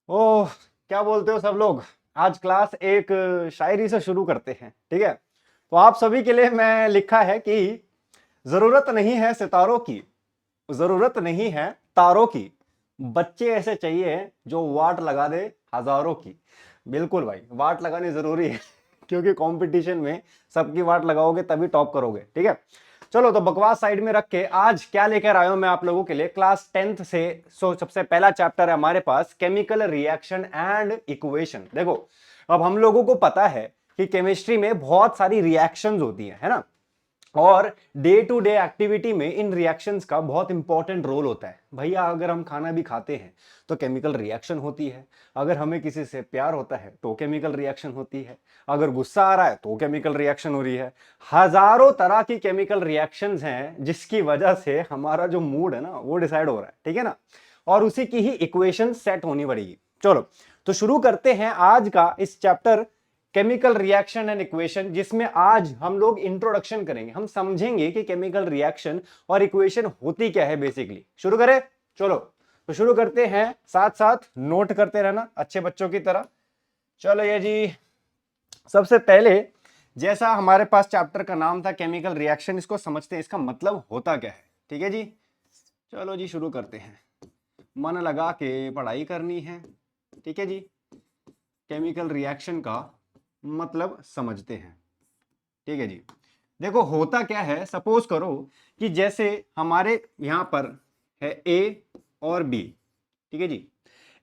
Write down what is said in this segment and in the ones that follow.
ओह, क्या बोलते हो सब लोग। आज क्लास एक शायरी से शुरू करते हैं, ठीक है। तो आप सभी के लिए मैं लिखा है कि जरूरत नहीं है सितारों की, जरूरत नहीं है तारों की, बच्चे ऐसे चाहिए जो वाट लगा दे हजारों की। बिल्कुल भाई, वाट लगानी जरूरी है क्योंकि कंपटीशन में सबकी वाट लगाओगे तभी टॉप करोगे, ठीक है। चलो तो बकवास साइड में रख के आज क्या लेकर आया हूं मैं आप लोगों के लिए क्लास 10th से। सबसे पहला चैप्टर है हमारे पास केमिकल रिएक्शन एंड इक्वेशन। देखो, अब हम लोगों को पता है कि केमिस्ट्री में बहुत सारी रिएक्शंस होती है ना। और डे टू डे एक्टिविटी में इन रिएक्शंस का बहुत इंपॉर्टेंट रोल होता है भैया। अगर हम खाना भी खाते हैं तो केमिकल रिएक्शन होती है। अगर हमें किसी से प्यार होता है तो केमिकल रिएक्शन होती है। अगर गुस्सा आ रहा है तो केमिकल रिएक्शन हो रही है। हजारों तरह की केमिकल रिएक्शंस हैं जिसकी वजह से हमारा जो मूड है ना वो डिसाइड हो रहा है, ठीक है ना। और उसी की ही इक्वेशन सेट होनी पड़ेगी। चलो तो शुरू करते हैं आज का इस chapter chemical reaction and equation, जिसमें आज हम लोग इंट्रोडक्शन करेंगे। हम समझेंगे कि केमिकल रिएक्शन और इक्वेशन होती क्या है बेसिकली। शुरू करें। चलो तो शुरू करते हैं, साथ साथ नोट करते रहना अच्छे बच्चों की तरह। चलो ये जी, सबसे पहले जैसा हमारे पास चैप्टर का नाम था केमिकल रिएक्शन, इसको समझते हैं इसका मतलब होता क्या है, ठीक है जी। चलो जी शुरू करते हैं, मन लगा के पढ़ाई करनी है, ठीक है जी। केमिकल रिएक्शन का मतलब समझते हैं, ठीक है जी। देखो होता क्या है, सपोज करो कि जैसे हमारे यहां पर है ए और बी, ठीक है जी।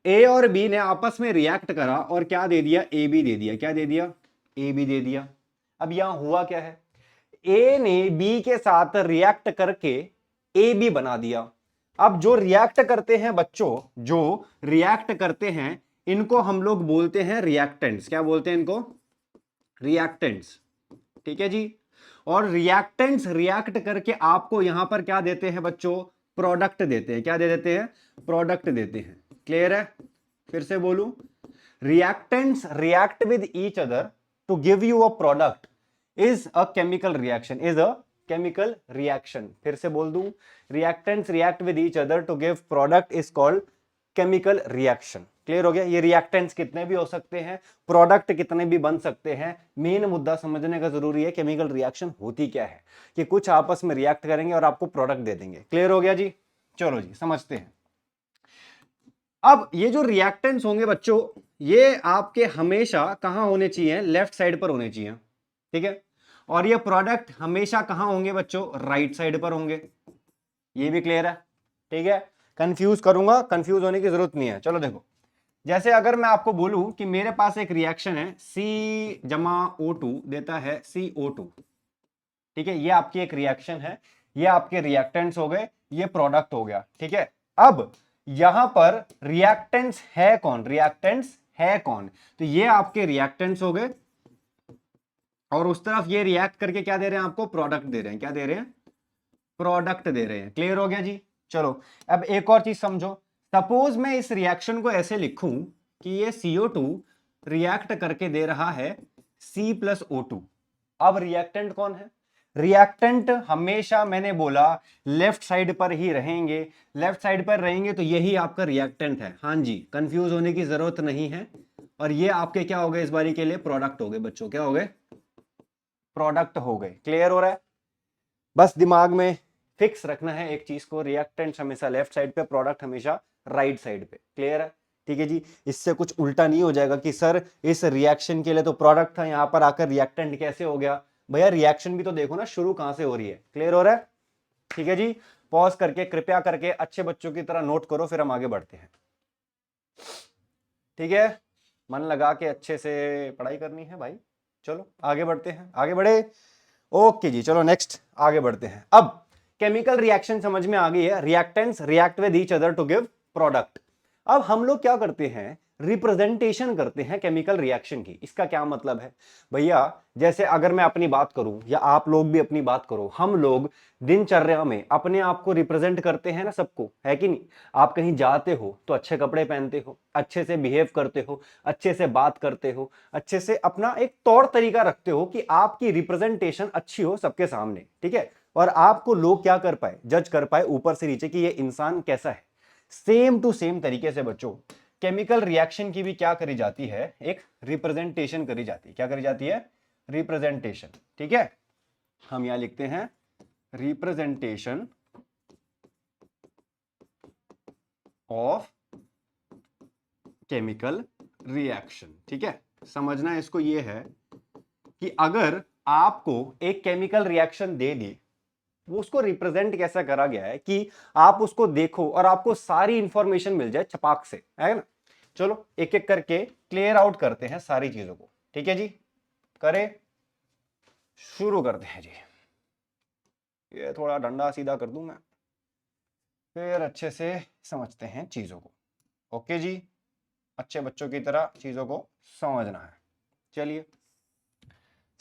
ए और बी ने आपस में रिएक्ट करा और क्या दे दिया, ए बी दे दिया। क्या दे दिया, ए बी दे दिया। अब यहां हुआ क्या है, ए ने बी के साथ रिएक्ट करके ए बी बना दिया। अब जो रिएक्ट करते हैं बच्चों, जो रिएक्ट करते हैं इनको हम लोग बोलते हैं रिएक्टेंट्स। क्या बोलते हैं इनको, रिएक्टेंट्स, ठीक है जी। और रिएक्टेंट्स रिएक्ट करके आपको यहां पर क्या देते हैं बच्चों, प्रोडक्ट देते हैं। क्या दे देते हैं, प्रोडक्ट देते हैं। क्लियर है, फिर से बोलूं, reactants react with each other to give you a product is a chemical reaction, is a chemical reaction. फिर से बोल दूं, reactants react with each other to give product is called chemical reaction. Clear हो गया। ये reactants कितने भी हो सकते हैं, प्रोडक्ट कितने भी बन सकते हैं। मेन मुद्दा समझने का जरूरी है केमिकल रिएक्शन होती क्या है, कि कुछ आपस में रिएक्ट करेंगे और आपको प्रोडक्ट दे देंगे। क्लियर हो गया जी। चलो जी समझते हैं। अब ये जो रिएक्टेंट्स होंगे बच्चों, ये आपके हमेशा कहां होने चाहिए, लेफ्ट साइड पर होने चाहिए, ठीक है। और ये प्रोडक्ट हमेशा कहां होंगे बच्चों, राइट साइड पर होंगे। ये भी क्लियर है, ठीक है। कंफ्यूज करूंगा, कंफ्यूज होने की जरूरत नहीं है। चलो देखो, जैसे अगर मैं आपको बोलूं कि मेरे पास एक रिएक्शन है C+O2 देता है CO2, ठीक है। ये आपकी एक रिएक्शन है, ये आपके रिएक्टेंट्स हो गए, ये प्रोडक्ट हो गया, ठीक है। अब यहां पर रिएक्टेंट्स है कौन, रिएक्टेंट्स है कौन, तो ये आपके रिएक्टेंट्स हो गए। और उस तरफ ये रिएक्ट करके क्या दे रहे हैं आपको, प्रोडक्ट दे रहे हैं। क्या दे रहे हैं, प्रोडक्ट दे रहे हैं। क्लियर हो गया जी। चलो अब एक और चीज समझो। सपोज मैं इस रिएक्शन को ऐसे लिखूं कि ये CO2 रिएक्ट करके दे रहा है C+O2। अब रिएक्टेंट कौन है, रिएक्टेंट हमेशा मैंने बोला लेफ्ट साइड पर ही रहेंगे। लेफ्ट साइड पर रहेंगे तो यही आपका रिएक्टेंट है। हां जी, कंफ्यूज होने की जरूरत नहीं है। और ये आपके क्या हो गए इस बारी के लिए, प्रोडक्ट हो गए बच्चों। क्या हो गए, प्रोडक्ट हो गए। क्लियर हो रहा है। बस दिमाग में फिक्स रखना है एक चीज को, रिएक्टेंट्स हमेशा लेफ्ट साइड पे, प्रोडक्ट हमेशा राइट साइड पे। क्लियर है, ठीक है जी। इससे कुछ उल्टा नहीं हो जाएगा कि सर इस रिएक्शन के लिए तो प्रोडक्ट था, यहां पर आकर रिएक्टेंट कैसे हो गया। भैया रिएक्शन भी तो देखो ना शुरू कहां से हो रही है। क्लियर हो रहा है, ठीक है जी। पॉज करके कृपया करके अच्छे बच्चों की तरह नोट करो, फिर हम आगे बढ़ते हैं, ठीक है। मन लगा के अच्छे से पढ़ाई करनी है भाई। चलो आगे बढ़ते हैं, आगे बढ़े। ओके जी, चलो नेक्स्ट आगे बढ़ते हैं। अब केमिकल रिएक्शन समझ में आ गई है, reactants react with each other to give product. अब हम लोग क्या करते हैं, रिप्रेजेंटेशन करते हैं केमिकल रिएक्शन की। इसका क्या मतलब है भैया, जैसे अगर मैं अपनी बात करूं या आप लोग भी अपनी बात करो, हम लोग दिनचर्या में अपने आप को रिप्रेजेंट करते हैं ना सबको, है कि नहीं। आप कहीं जाते हो तो अच्छे कपड़े पहनते हो, अच्छे से बिहेव करते हो, अच्छे से बात करते हो, अच्छे से अपना एक तौर तरीका रखते हो कि आपकी रिप्रेजेंटेशन अच्छी हो सबके सामने, ठीक है। और आपको लोग क्या कर पाए, जज कर पाए ऊपर से नीचे कि ये इंसान कैसा है। सेम टू सेम तरीके से बच्चों केमिकल रिएक्शन की भी क्या करी जाती है, एक रिप्रेजेंटेशन करी जाती है। क्या करी जाती है? रिप्रेजेंटेशन। ठीक है, हम यहां लिखते हैं रिप्रेजेंटेशन ऑफ केमिकल रिएक्शन। ठीक है, समझना इसको ये है कि अगर आपको एक केमिकल रिएक्शन दे दी, वो उसको रिप्रेजेंट कैसा करा गया है कि आप उसको देखो और आपको सारी इंफॉर्मेशन मिल जाए छपाक से, है ना। चलो एक एक करके क्लियर आउट करते हैं सारी चीजों को। ठीक है जी, करें, शुरू करते हैं जी। ये थोड़ा डंडा सीधा कर दूं मैं, फिर अच्छे से समझते हैं चीजों को। ओके जी, अच्छे बच्चों की तरह चीजों को समझना है। चलिए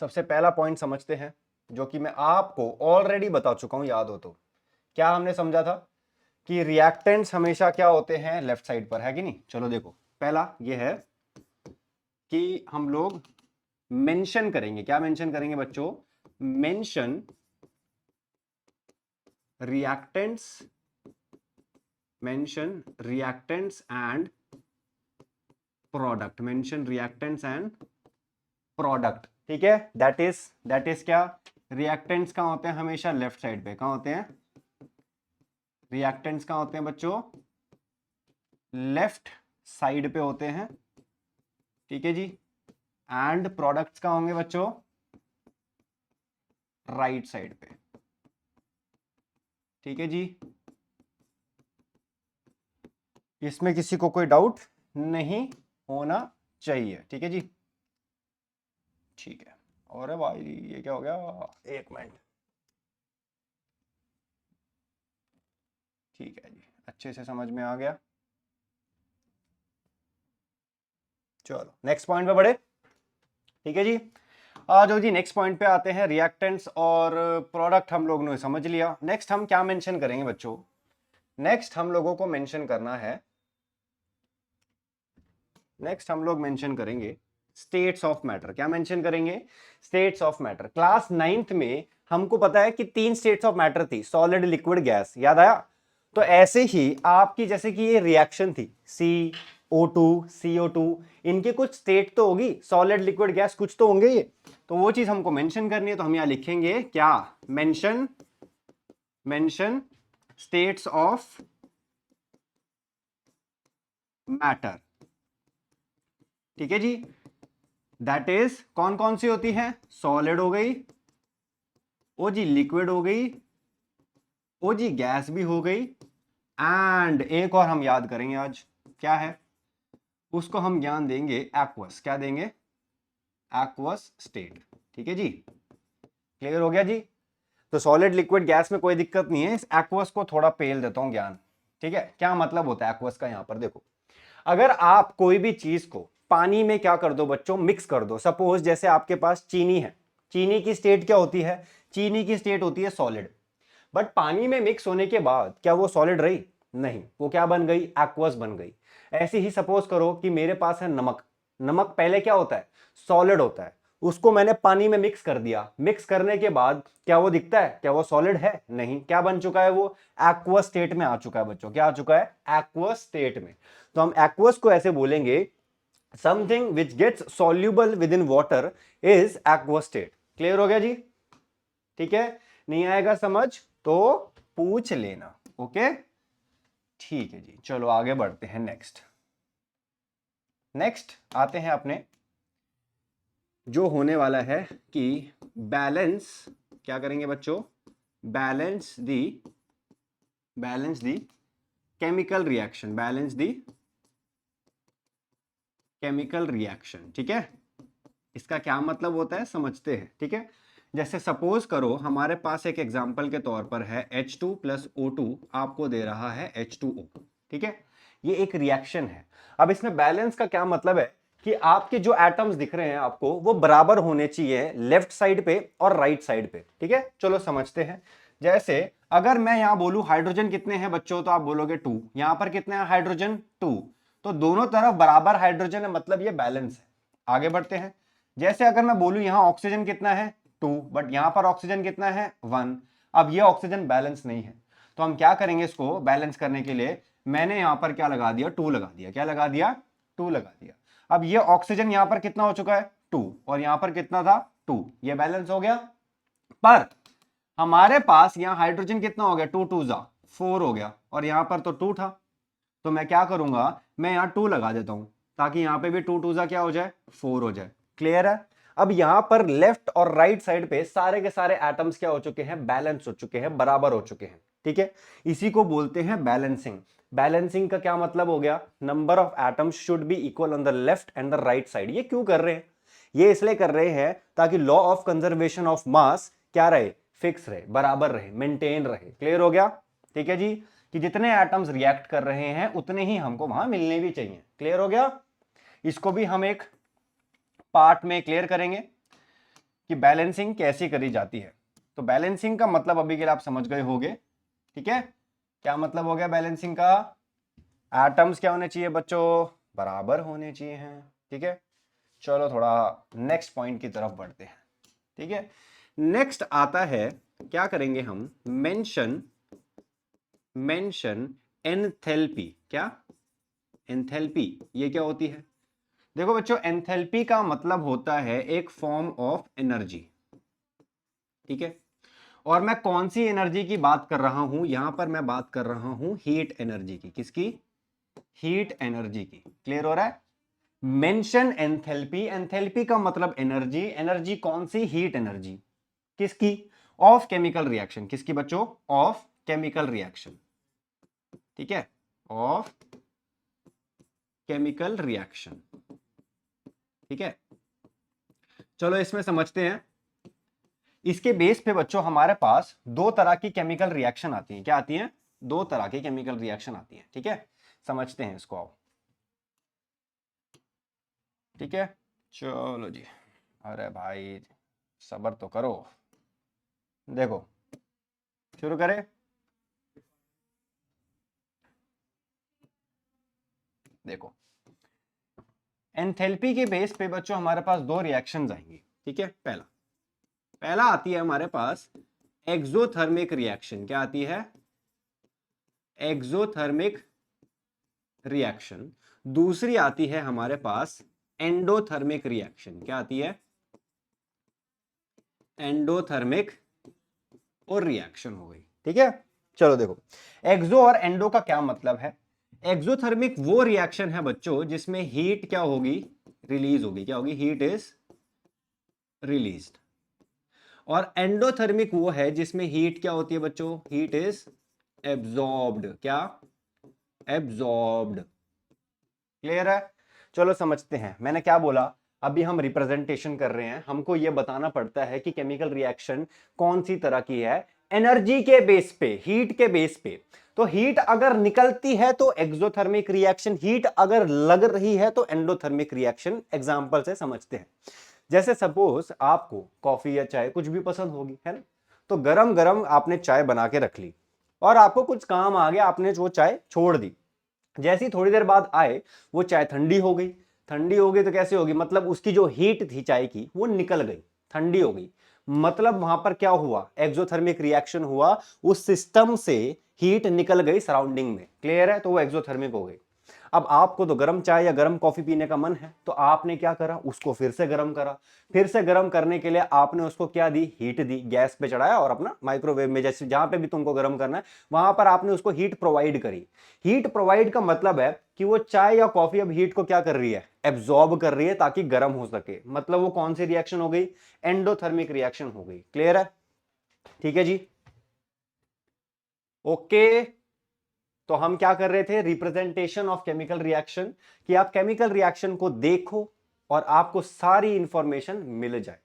सबसे पहला पॉइंट समझते हैं, जो कि मैं आपको ऑलरेडी बता चुका हूं, याद हो तो। क्या हमने समझा था कि रिएक्टेंट्स हमेशा क्या होते हैं, लेफ्ट साइड पर, है कि नहीं। चलो देखो, पहला ये है कि हम लोग मेंशन करेंगे। क्या मेंशन करेंगे बच्चों? Mention reactants, mention reactants and product, mention reactants and product. ठीक है, दैट इज क्या, रिएक्टेंट्स कहां होते हैं हमेशा, लेफ्ट साइड पे। कहां होते हैं रिएक्टेंट्स? कहां होते हैं बच्चों? लेफ्ट साइड पे होते हैं। ठीक है जी, एंड प्रोडक्ट्स कहां होंगे बच्चों? राइट साइड पे। ठीक है जी, इसमें किसी को कोई डाउट नहीं होना चाहिए। ठीक है जी, ठीक है। और भाई ये क्या हो गया, एक मिनट। ठीक है जी, अच्छे से समझ में आ गया। चलो नेक्स्ट पॉइंट पे बढ़े। ठीक है जी, आ जाओ जी, नेक्स्ट पॉइंट पे आते हैं। रिएक्टेंट्स और प्रोडक्ट हम लोग ने समझ लिया। नेक्स्ट हम क्या मेंशन करेंगे बच्चों? नेक्स्ट हम लोगों को मेंशन करना है, नेक्स्ट हम लोग मेंशन करेंगे स्टेट्स ऑफ मैटर। क्या मेंशन करेंगे? States of matter. Class 9th में हमको पता है कि 3 स्टेट्स ऑफ मैटर थी, सॉलिड, लिक्विड, गैस। याद आया? तो ऐसे ही आपकी, जैसे कि ये रिएक्शन थी CO2 CO2, इनके कुछ स्टेट तो होगी, सॉलिड, लिक्विड, गैस, कुछ तो होंगे ये। तो वो चीज हमको मेंशन करनी है। तो हम यहां लिखेंगे क्या, मेंशन स्टेट्स ऑफ मैटर। ठीक है जी, दैट इज कौन कौन सी होती है? सॉलिड हो गई, ओ जी लिक्विड हो गई, ओ जी गैस भी हो गई, एंड एक और हम याद करेंगे आज, क्या है उसको हम ज्ञान देंगे, एक्वस। क्या देंगे? Aqueous state. ठीक है जी, क्लियर हो गया जी। तो सॉलिड, लिक्विड, गैस में कोई दिक्कत नहीं है, इस एक्वस को थोड़ा पेल देता हूं ज्ञान। ठीक है, क्या मतलब होता है एक्वस का? यहां पर देखो, अगर आप कोई भी चीज को पानी में क्या कर दो बच्चों, मिक्स कर दो। सपोज जैसे आपके पास चीनी है, चीनी की स्टेट क्या होती है? चीनी की स्टेट होती है सॉलिड। बट पानी में मिक्स होने के बाद क्या वो सॉलिड रही? नहीं, वो क्या बन गई? एक्वस बन गई। ऐसे ही सपोज करो कि मेरे पास है नमक। नमक पहले क्या होता है? सॉलिड होता है। उसको मैंने पानी में मिक्स कर दिया, मिक्स करने के बाद क्या वो दिखता है? क्या वो सॉलिड है? नहीं, क्या बन चुका है वो? एक्वस स्टेट में आ चुका है बच्चों। क्या आ चुका है? एक्वस स्टेट में। तो हम एक्वस को ऐसे बोलेंगे, something which gets soluble within water is aqueous state. Clear हो गया जी? ठीक है, नहीं आएगा समझ तो पूछ लेना। ओके, ठीक है जी, चलो आगे बढ़ते हैं। नेक्स्ट आते हैं अपने जो होने वाला है कि बैलेंस। क्या करेंगे बच्चों? Balance the chemical reaction, balance the chemical reaction. ठीक है, इसका क्या मतलब होता है समझते हैं। ठीक है, जैसे सपोज करो हमारे पास एक एग्जांपल के तौर पर है H2 प्लस O2 आपको दे रहा है H2O। ठीक है, ये एक रिएक्शन है। अब इसमें बैलेंस का क्या मतलब है कि आपके जो एटम्स दिख रहे हैं आपको, वो बराबर होने चाहिए लेफ्ट साइड पे और राइट साइड पे। ठीक है, चलो समझते हैं। जैसे अगर मैं यहां बोलूं हाइड्रोजन कितने हैं बच्चों, तो आप बोलोगे 2। यहां पर कितने हैं हाइड्रोजन? 2। तो दोनों तरफ बराबर हाइड्रोजन है, मतलब ये बैलेंस है। आगे बढ़ते हैं। जैसे अगर मैं बोलूं यहां ऑक्सीजन कितना है? 2, बट यहां पर ऑक्सीजन कितना है? 1। अब ये ऑक्सीजन बैलेंस नहीं है, तो हम क्या करेंगे इसको बैलेंस करने के लिए? मैंने यहां पर क्या लगा दिया, 2 लगा दिया। क्या लगा दिया, 2 लगा दिया। अब ये ऑक्सीजन यहां पर कितना हो चुका है, 2, और यहां पर कितना था, 2, ये बैलेंस हो गया। पर हमारे पास यहां हाइड्रोजन कितना हो गया, 2 2 जा 4 हो गया, और यहां पर तो 2 था। तो मैं क्या करूंगा, मैं यहां 2 लगा देता हूं, ताकि यहां पे भी 2 2 जा क्या हो जाए, 4 हो जाए। क्लियर है। अब यहां पर लेफ्ट और राइट साइड पे सारे के सारे एटम्स क्या हो चुके हैं, बैलेंस हो चुके हैं, बराबर हो चुके हैं। ठीक है, इसी को बोलते हैं बैलेंसिंग। बैलेंसिंग का क्या मतलब हो गया, number of atoms should be equal on the left and the right side. ये क्यों कर रहे हैं, ये इसलिए कर रहे हैं ताकि law of conservation of mass क्या रहे, फिक्स रहे, बराबर रहे, मेंटेन रहे। क्लियर हो गया। ठीक है जी, कि जितने एटम्स रिएक्ट कर रहे हैं उतने ही हमको वहां मिलने भी चाहिए। क्लियर हो गया। इसको भी हम एक पार्ट में क्लियर करेंगे कि बैलेंसिंग कैसी करी जाती है। तो बैलेंसिंग का मतलब अभी के लिए आप समझ गए होंगे। ठीक है, क्या मतलब हो गया बैलेंसिंग का, एटम्स क्या होने चाहिए बच्चों, बराबर होने चाहिए हैं। ठीक है, चलो थोड़ा नेक्स्ट पॉइंट की तरफ बढ़ते हैं। ठीक है, नेक्स्ट आता है, क्या करेंगे हम, मेंशन एंथैल्पी। क्या, एंथैल्पी ये क्या होती है। देखो बच्चों, एंथैल्पी का मतलब होता है एक फॉर्म ऑफ एनर्जी। ठीक है, और मैं कौन सी एनर्जी की बात कर रहा हूं, यहां पर मैं बात कर रहा हूं हीट एनर्जी की। किसकी, हीट एनर्जी की। क्लियर हो रहा है। मेंशन एंथैल्पी, एंथैल्पी का मतलब एनर्जी, एनर्जी कौन सी, हीट एनर्जी। किसकी, ऑफ केमिकल रिएक्शन। किसकी बच्चों, ऑफ केमिकल रिएक्शन। ठीक है, ऑफ केमिकल रिएक्शन। ठीक है, चलो इसमें समझते हैं। इसके बेस पे बच्चों हमारे पास दो तरह की केमिकल रिएक्शन आती हैं। क्या आती हैं, दो तरह की केमिकल रिएक्शन आती हैं। ठीक है, समझते हैं इसको आओ। ठीक है, चलो जी, अरे भाई सब्र तो करो। देखो, शुरू करें। देखो, एंथैल्पी के बेस पे बच्चों हमारे पास दो रिएक्शंस आएंगी। ठीक है, पहला पहला आती है हमारे पास एक्सोथर्मिक रिएक्शन। क्या आती है, एक्सोथर्मिक रिएक्शन। दूसरी आती है हमारे पास एंडोथर्मिक रिएक्शन। क्या आती है, एंडोथर्मिक और रिएक्शन हो गई। ठीक है, चलो देखो, एक्सो और एंडो का क्या मतलब है। एक्सोथर्मिक वो रिएक्शन है बच्चों जिसमें हीट क्या होगी, रिलीज होगी। क्या होगी, हीट इज रिलीज्ड। और एंडोथर्मिक वो है जिसमें हीट क्या होती है बच्चों, हीट इज एब्जॉर्ब्ड। क्या, एब्जॉर्ब्ड। क्लियर है। चलो समझते हैं, मैंने क्या बोला, अभी हम रिप्रेजेंटेशन कर रहे हैं, हमको यह बताना पड़ता है कि केमिकल रिएक्शन कौन सी तरह की है, एनर्जी के बेस पे, हीट के बेस पे। तो हीट अगर निकलती है तो एक्सोथर्मिक रिएक्शन, हीट अगर लग रही है तो एंडोथर्मिक रिएक्शन। एग्जांपल से समझते हैं, जैसे सपोज आपको कॉफी या चाय कुछ भी पसंद होगी, है ना, तो गरम गरम आपने चाय बना के रख ली और आपको कुछ काम आ गया, आपने वो चाय छोड़ दी। जैसी थोड़ी देर बाद आए वो चाय ठंडी हो गई। ठंडी हो गई तो कैसे होगी, मतलब उसकी जो हीट थी चाय की वो निकल गई, ठंडी हो गई। मतलब वहां पर क्या हुआ, एक्सोथर्मिक रिएक्शन हुआ, उस सिस्टम से हीट निकल गई सराउंडिंग में। क्लियर है, तो वो एक्सोथर्मिक हो गई। अब आपको तो गर्म चाय या गर्म कॉफी पीने का मन है, तो आपने क्या करा, उसको फिर से गर्म करा। फिर से गर्म करने के लिए आपने उसको क्या दी, हीट दी, गैस पे चढ़ाया और अपना माइक्रोवेव में, जैसे जहां पे भी तुमको गर्म करना है वहां पर आपने उसको हीट प्रोवाइड करी। हीट प्रोवाइड का मतलब है कि वो चाय या कॉफी अब हीट को क्या कर रही है, एब्जॉर्ब कर रही है ताकि गर्म हो सके। मतलब वो कौन सी रिएक्शन हो गई, एंडोथर्मिक रिएक्शन हो गई। क्लियर है। ठीक है जी, ओके। तो हम क्या कर रहे थे, रिप्रेजेंटेशन ऑफ केमिकल रिएक्शन, कि आप केमिकल रिएक्शन को देखो और आपको सारी इंफॉर्मेशन मिल जाए।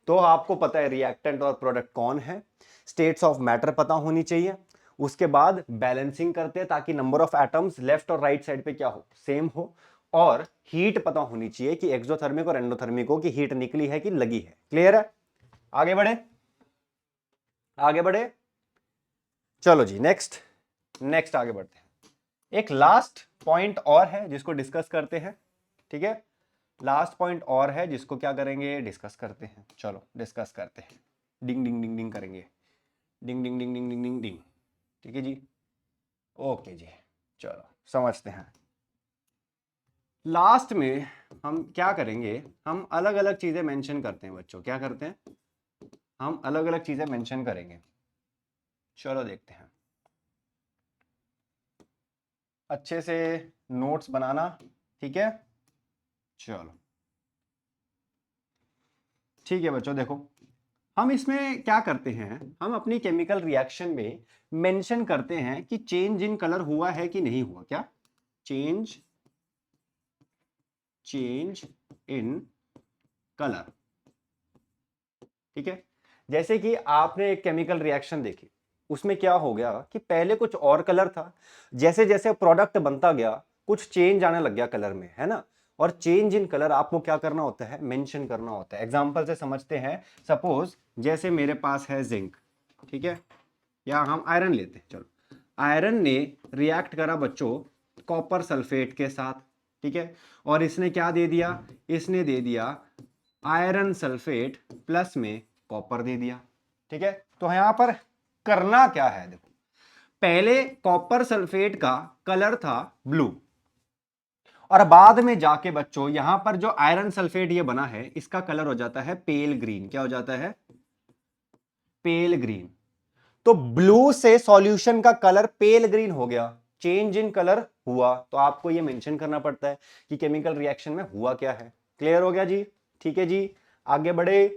तो आपको पता है रिएक्टेंट और प्रोडक्ट कौन है, स्टेट्स ऑफ मैटर पता होनी चाहिए। उसके बाद बैलेंसिंग करते हैं ताकि नंबर ऑफ एटम्स लेफ्ट और राइट साइड पे क्या हो, सेम हो। और हीट पता होनी चाहिए कि एक्सोथर्मिक और एंडोथर्मिक हो, कि हीट निकली है कि लगी है। क्लियर है, आगे बढ़े, आगे बढ़े। चलो जी, नेक्स्ट नेक्स्ट आगे बढ़ते हैं। एक लास्ट पॉइंट और है जिसको डिस्कस करते हैं। ठीक है, लास्ट पॉइंट और है जिसको क्या करेंगे, डिस्कस करते हैं। चलो डिस्कस करते हैं, डिंग डिंग डिंग डिंग करेंगे, डिंग डिंग डिंग डिंग डिंग डिंग डिंग। ठीक है जी, ओके जी, चलो समझते हैं। लास्ट में हम क्या करेंगे, हम अलग अलग चीजें मेंशन करते हैं बच्चों। क्या करते हैं? हम अलग अलग चीजें मेंशन करेंगे। चलो देखते हैं। अच्छे से नोट्स बनाना, ठीक है? चलो ठीक है बच्चों, देखो हम इसमें क्या करते हैं, हम अपनी केमिकल रिएक्शन में मेंशन करते हैं कि चेंज इन कलर हुआ है कि नहीं हुआ। क्या? चेंज इन कलर, ठीक है? जैसे कि आपने एक केमिकल रिएक्शन देखी, उसमें क्या हो गया कि पहले कुछ और कलर था, जैसे जैसे प्रोडक्ट बनता गया कुछ चेंज आने लग गया कलर में, है ना? और चेंज इन कलर आपको क्या करना होता है? मेंशन करना होता है। एग्जांपल से समझते हैं। सपोज जैसे मेरे पास है जिंक, ठीक है, या हम आयरन लेते हैं। चलो, आयरन ने रिएक्ट करा बच्चों कॉपर सल्फेट के साथ, ठीक है, और इसने क्या दे दिया? इसने दे दिया आयरन सल्फेट प्लस में कॉपर दे दिया, ठीक है। तो यहां पर करना क्या है? देखो, पहले कॉपर सल्फेट का कलर था ब्लू, और बाद में जाके बच्चों यहां पर जो आयरन सल्फेट ये बना है इसका कलर हो जाता है पेल ग्रीन। क्या हो जाता है? पेल ग्रीन। तो ब्लू से सॉल्यूशन का कलर पेल ग्रीन हो गया, चेंज इन कलर हुआ। तो आपको ये मेंशन करना पड़ता है कि केमिकल रिएक्शन में हुआ क्या है। क्लियर हो गया जी? ठीक है जी, आगे बढ़े।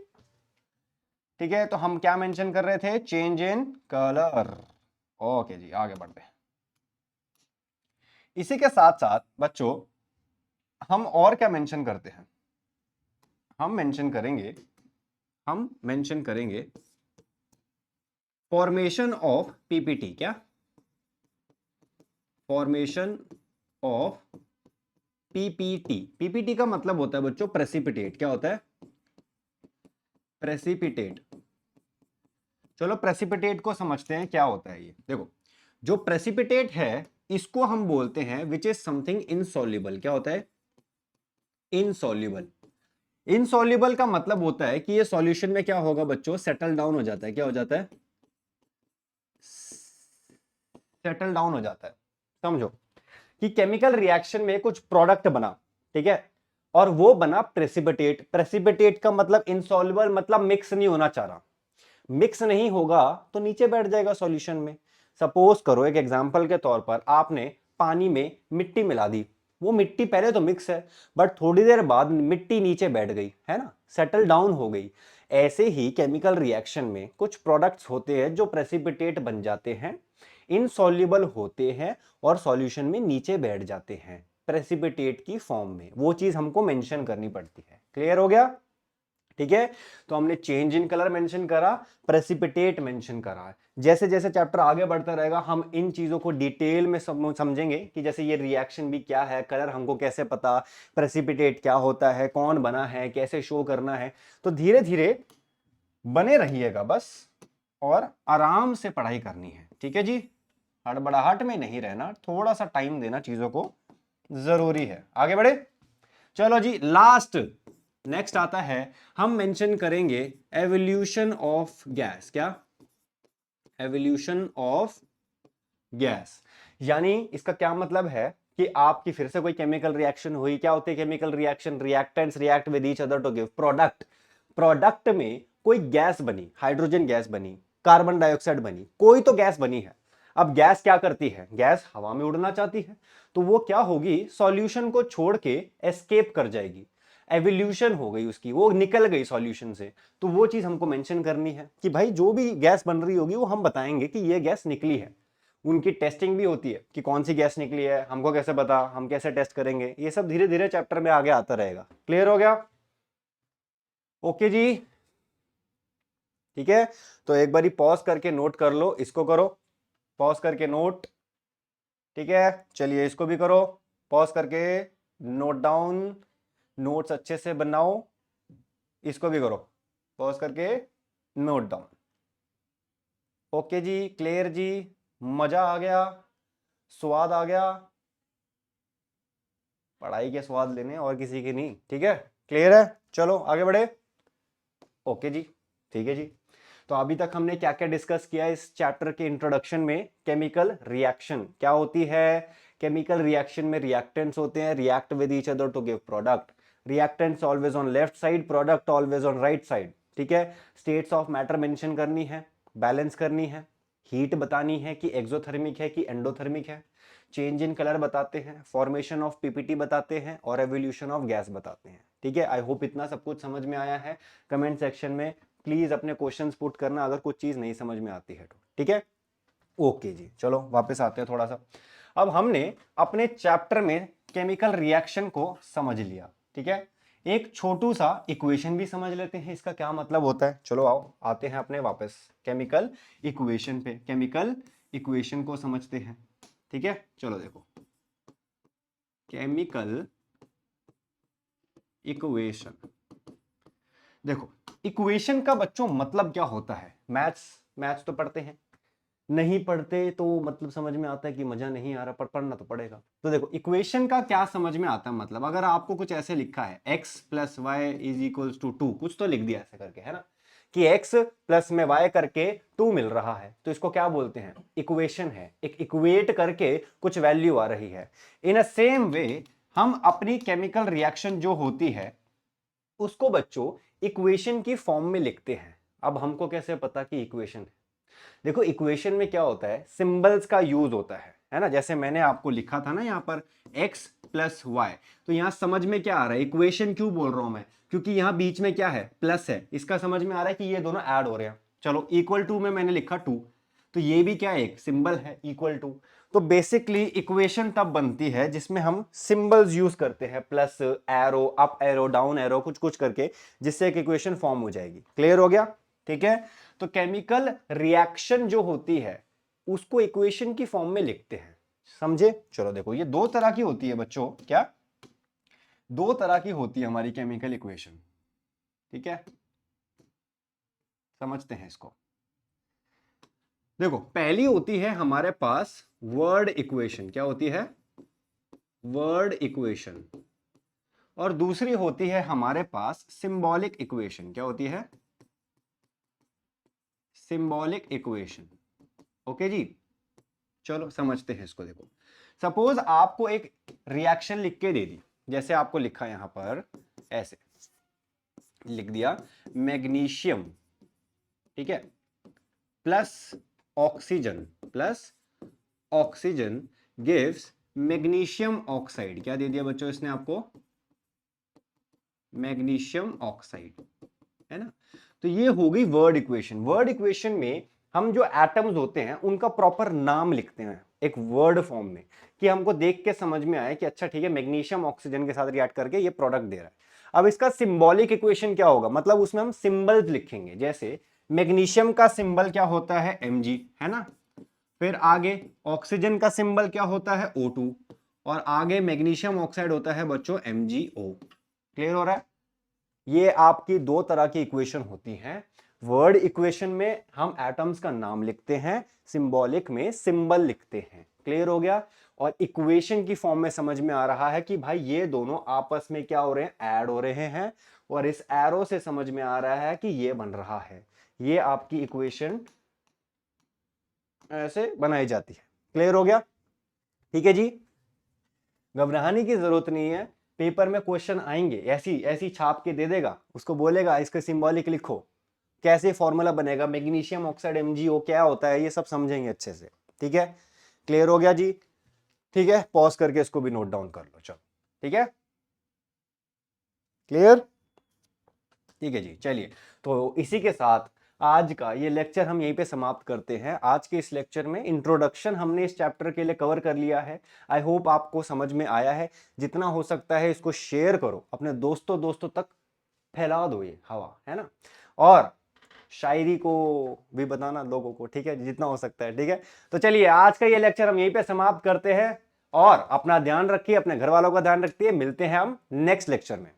ठीक है, तो हम क्या मेंशन कर रहे थे? Change in colour. ओके जी, आगे बढ़ते हैं। इसी के साथ साथ बच्चों हम और क्या मेंशन करते हैं? हम मेंशन करेंगे फॉर्मेशन ऑफ पीपीटी। क्या? Formation of PPT. पीपीटी का मतलब होता है बच्चों प्रेसिपिटेट। क्या होता है? प्रेसिपिटेट। चलो प्रेसिपिटेट को समझते हैं क्या होता है ये। देखो, जो प्रेसिपिटेट है इसको हम बोलते हैं विच इज समथिंग इनसॉल्युबल। क्या होता है? इनसॉल्युबल। इनसॉल्युबल का मतलब होता है कि ये सॉल्यूशन में क्या होगा बच्चों? सेटल डाउन हो जाता है। क्या हो जाता है? सेटल डाउन हो जाता है। समझो कि केमिकल रिएक्शन में कुछ प्रोडक्ट बना, ठीक है, और वो बना प्रेसिपिटेट। प्रेसिपिटेट का मतलब इनसॉल्युबल, मतलब मिक्स नहीं होना चाह रहा। मिक्स नहीं होगा तो नीचे बैठ जाएगा सॉल्यूशन में। सपोज करो, एक एग्जांपल के तौर पर आपने पानी में मिट्टी मिला दी, वो मिट्टी पहले तो मिक्स है बट थोड़ी देर बाद मिट्टी नीचे बैठ गई, है ना, सेटल डाउन हो गई। ऐसे ही केमिकल रिएक्शन में कुछ प्रोडक्ट्स होते हैं जो प्रेसिपिटेट बन जाते हैं, इनसॉल्युबल होते हैं और सॉल्यूशन में नीचे बैठ जाते हैं प्रेसिपिटेट की फॉर्म में। वो चीज हमको मेंशन करनी पड़ती है। क्लियर हो गया? ठीक है, तो हमने चेंज इन कलर मेंशन करा, प्रेसिपिटेट मेंशन करा। जैसे जैसे चैप्टर आगे बढ़ता रहेगा हम इन चीजों को डिटेल में समझेंगे कि जैसे ये रिएक्शन भी क्या है, कलर हमको कैसे पता, प्रेसिपिटेट क्या होता है, कौन बना है, कैसे शो करना है। तो धीरे धीरे बने रहिएगा बस, और आराम से पढ़ाई करनी है। ठीक है जी, हड़बड़ाहट में नहीं रहना, थोड़ा सा टाइम देना चीजों को जरूरी है। आगे बढ़े। चलो जी, लास्ट नेक्स्ट आता है, हम मेंशन करेंगे एवोल्यूशन ऑफ गैस। क्या? Evolution of gas. यानी इसका क्या मतलब है कि आपकी फिर से कोई केमिकल रिएक्शन हुई। क्या होती है chemical reaction? Reactants react with each other to give product. Product में कोई गैस बनी, हाइड्रोजन गैस बनी, कार्बन डाइऑक्साइड बनी, कोई तो गैस बनी है। अब गैस क्या करती है? गैस हवा में उड़ना चाहती है, तो वो क्या होगी? सॉल्यूशन को छोड़ के एस्केप कर जाएगी, एवोल्यूशन हो गई उसकी, वो निकल गई सॉल्यूशन से। तो वो चीज हमको मेंशन करनी है कि भाई जो भी गैस बन रही होगी वो हम बताएंगे कि ये गैस निकली है। उनकी टेस्टिंग भी होती है कि कौन सी गैस निकली है, हमको कैसे पता, हम कैसे टेस्ट करेंगे, ये सब धीरे धीरे चैप्टर में आगे आता रहेगा। क्लियर हो गया? ओके जी, ठीक है। तो एक बारी पॉज करके नोट कर लो, इसको करो पॉज करके नोट, ठीक है। चलिए इसको भी करो पॉज करके नोट डाउन, नोट्स अच्छे से बनाओ, इसको भी करो पॉज करके नोट डाउन। ओके जी, क्लियर जी, मजा आ गया, स्वाद आ गया, पढ़ाई के स्वाद लेने और किसी की नहीं। ठीक है, क्लियर है? चलो आगे बढ़े। ओके जी, ठीक है जी। तो अभी तक हमने क्या क्या डिस्कस किया इस चैप्टर के इंट्रोडक्शन में? केमिकल रिएक्शन क्या होती है, केमिकल रिएक्शन में रिएक्टेंट्स होते हैं, react with each other to give product. Reactants always on left side, product always on right side, ठीक है। स्टेट्स ऑफ मैटर मेंशन करनी है, बैलेंस करनी है, हीट बतानी है कि एक्सोथर्मिक है कि एंडोथर्मिक है, चेंज इन कलर बताते हैं, फॉर्मेशन ऑफ पीपीटी बताते हैं और एवोल्यूशन ऑफ गैस बताते हैं, ठीक है। आई होप इतना सब कुछ समझ में आया है। कमेंट सेक्शन में प्लीज अपने क्वेश्चंस पुट करना अगर कुछ चीज नहीं समझ में आती है तो, ठीक है। ओके जी, चलो वापस आते हैं थोड़ा सा। अब हमने अपने चैप्टर में केमिकल रिएक्शन को समझ लिया, ठीक है। एक छोटू सा इक्वेशन भी समझ लेते हैं, इसका क्या मतलब होता है। चलो आओ आते हैं अपने वापस केमिकल इक्वेशन पे, केमिकल इक्वेशन को समझते हैं, ठीक है। चलो देखो, केमिकल इक्वेशन, देखो इक्वेशन का बच्चों मतलब क्या होता है। मैथ्स तो पढ़ते हैं, नहीं पढ़ते तो मतलब समझ में आता है कि मजा नहीं आ रहा, पर पढ़ना तो पड़ेगा। तो देखो इक्वेशन का क्या समझ में आता है मतलब, अगर आपको कुछ ऐसे लिखा है x plus y is equals to 2, कुछ तो लिख दिया ऐसे करके, है ना, कि x प्लस में y करके 2 मिल रहा है, तो इसको क्या बोलते हैं, इक्वेशन है। एक इक्वेट करके कुछ वैल्यू आ रही है। इन अ सेम वे हम अपनी केमिकल रिएक्शन जो होती है उसको बच्चों इक्वेशन की फॉर्म में लिखते हैं। अब हमको कैसे पता कि इक्वेशन है, देखो इक्वेशन में क्या होता है, सिंबल्स का यूज होता है ना। जैसे मैंने आपको लिखा था ना यहाँ पर x प्लस वाई, तो यहाँ समझ में क्या आ रहा है, इक्वेशन क्यों बोल रहा हूं मैं, क्योंकि यहाँ बीच में क्या है, प्लस है, इसका समझ में आ रहा है कि ये दोनों ऐड हो रहे हैं। चलो इक्वल टू में मैंने लिखा 2, तो ये भी क्या है, एक सिंबल है इक्वल टू। तो बेसिकली इक्वेशन तब बनती है जिसमें हम सिंबल्स यूज करते हैं, plus arrow, up arrow, down arrow, कुछ कुछ करके, जिससे एक इक्वेशन फॉर्म हो जाएगी। क्लियर हो गया, ठीक है। तो केमिकल रिएक्शन जो होती है उसको इक्वेशन की फॉर्म में लिखते हैं, समझे। चलो देखो ये दो तरह की होती है बच्चों, क्या, दो तरह की होती है हमारी केमिकल इक्वेशन, ठीक है। समझते हैं इसको। देखो पहली होती है हमारे पास वर्ड इक्वेशन, क्या होती है, वर्ड इक्वेशन। और दूसरी होती है हमारे पास सिंबॉलिक इक्वेशन, क्या होती है, सिंबॉलिक इक्वेशन। ओके जी, चलो समझते हैं इसको। देखो सपोज आपको एक रिएक्शन लिख के दे दी, जैसे आपको लिखा यहां पर ऐसे लिख दिया, मैग्नीशियम, ठीक है, plus oxygen gives magnesium oxide. क्या दे दिया बच्चों इसने आपको, मैग्नीशियम ऑक्साइड, है ना। तो ये हो गई वर्ड इक्वेशन। वर्ड इक्वेशन में हम जो एटम्स होते हैं उनका प्रॉपर नाम लिखते हैं एक वर्ड फॉर्म में, कि हमको देख के समझ में आए कि अच्छा ठीक है, मैग्नीशियम ऑक्सीजन के साथ रिएक्ट करके ये प्रोडक्ट दे रहा है। अब इसका सिंबॉलिक इक्वेशन क्या होगा, मतलब उसमें हम सिंबल्स लिखेंगे। जैसे मैग्नीशियम का सिंबल क्या होता है, Mg, है ना। फिर आगे ऑक्सीजन का सिंबल क्या होता है, O2, और आगे मैग्नीशियम ऑक्साइड होता है बच्चों MgO। क्लियर हो रहा है। ये आपकी दो तरह की इक्वेशन होती हैं। वर्ड इक्वेशन में हम एटम्स का नाम लिखते हैं, सिंबॉलिक में सिंबल लिखते हैं। क्लियर हो गया। और इक्वेशन की फॉर्म में समझ में आ रहा है कि भाई ये दोनों आपस में क्या हो रहे हैं, ऐड हो रहे हैं, और इस एरो से समझ में आ रहा है कि ये बन रहा है। ये आपकी इक्वेशन ऐसे बनाई जाती है। क्लियर हो गया, ठीक है जी। घबराने की जरूरत नहीं है, पेपर में क्वेश्चन आएंगे ऐसी ऐसी छाप के दे देगा, उसको बोलेगा इसका सिंबॉलिक लिखो, कैसे फॉर्मूला बनेगा, मैग्नीशियम ऑक्साइड MgO क्या होता है, ये सब समझेंगे अच्छे से, ठीक है। क्लियर हो गया जी, ठीक है। पॉज करके इसको भी नोट डाउन कर लो, चलो ठीक है, क्लियर, ठीक है जी। चलिए, तो इसी के साथ आज का ये लेक्चर हम यहीं पे समाप्त करते हैं। आज के इस लेक्चर में इंट्रोडक्शन हमने इस चैप्टर के लिए कवर कर लिया है। आई होप आपको समझ में आया है। जितना हो सकता है इसको शेयर करो, अपने दोस्तों तक फैला दो ये हवा, है ना। और शायरी को भी बताना लोगों को, ठीक है, जितना हो सकता है, ठीक है। तो चलिए आज का ये लेक्चर हम यहीं पे समाप्त करते हैं, और अपना ध्यान रखिए, अपने घर वालों का ध्यान रखिए। मिलते हैं हम नेक्स्ट लेक्चर में।